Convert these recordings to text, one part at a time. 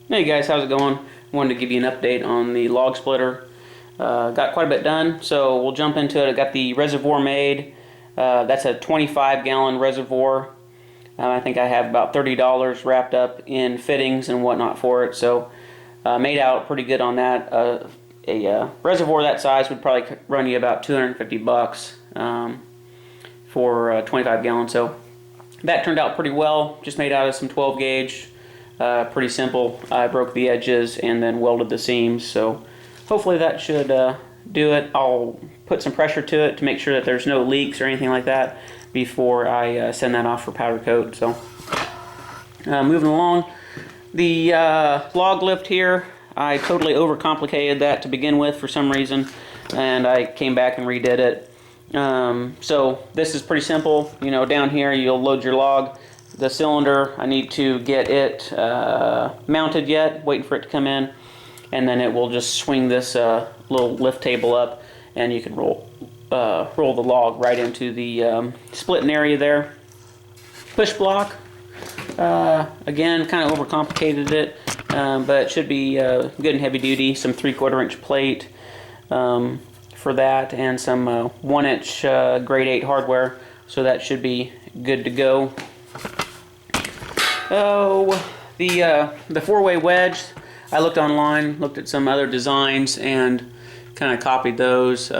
Hey guys, how's it going? Wanted to give you an update on the log splitter. Got quite a bit done, so we'll jump into it. I got the reservoir made. That's a 25-gallon reservoir. I think I have about $30 wrapped up in fittings and whatnot for it, so made out pretty good on that. A reservoir that size would probably run you about 250 bucks for 25 gallons. So that turned out pretty well. Just made out of some 12 gauge. Pretty simple. I broke the edges and then welded the seams, so hopefully that should do it. I'll put some pressure to it to make sure that there's no leaks or anything like that before I send that off for powder coat. So moving along, the log lift here, I totally overcomplicated that to begin with for some reason, and I came back and redid it. So this is pretty simple. You know, down here you'll load your log. The cylinder, I need to get it mounted yet, waiting for it to come in, and then it will just swing this little lift table up, and you can roll the log right into the splitting area there. Push block, again, kind of overcomplicated it, but it should be good and heavy duty. Some 3/4 inch plate for that, and some 1 inch grade 8 hardware, so that should be good to go. Oh, the 4-way wedge, I looked online, looked at some other designs, and kind of copied those.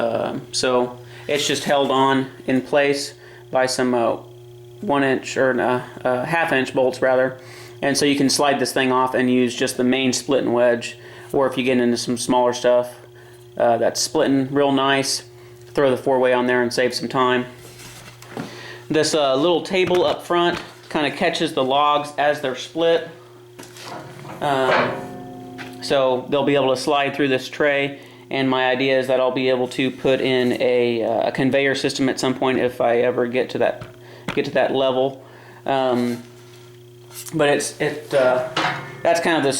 So it's just held on in place by some 1 inch or half-inch bolts rather, and so you can slide this thing off and use just the main splitting wedge, or if you get into some smaller stuff that's splitting real nice, throw the 4-way on there and save some time. This little table up front kind of catches the logs as they're split, so they'll be able to slide through this tray, and my idea is that I'll be able to put in a conveyor system at some point if I ever get to that level. But that's kind of the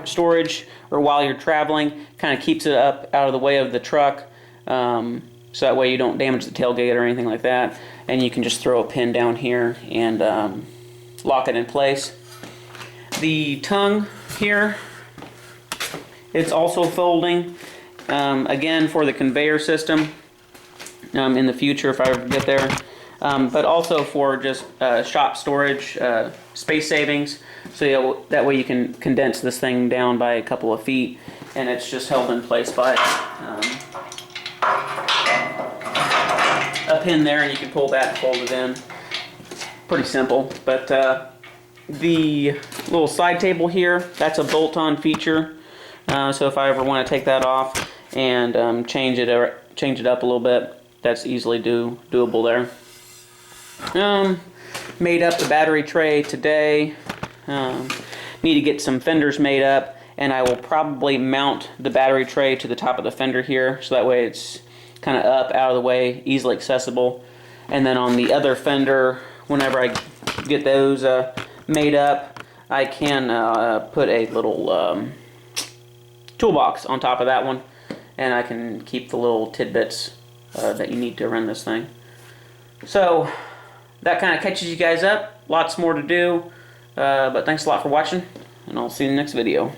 storage, or while you're traveling, kind of keeps it up out of the way of the truck, so that way you don't damage the tailgate or anything like that, and you can just throw a pin down here and lock it in place. The tongue here, it's also folding, again for the conveyor system in the future if I ever get there, but also for just shop storage, space savings, so that way you can condense this thing down by a couple of feet, and it's just held in place by a pin there, and you can pull that and fold it in. Pretty simple. But the little side table here, that's a bolt-on feature, so if I ever want to take that off and change it up a little bit, that's easily doable there. Made up the battery tray today. Need to get some fenders made up, and I will probably mount the battery tray to the top of the fender here, so that way it's kind of up, out of the way, easily accessible. And then on the other fender, whenever I get those made up, I can put a little toolbox on top of that one, and I can keep the little tidbits that you need to run this thing. So that kind of catches you guys up. Lots more to do, but thanks a lot for watching, and I'll see you in the next video.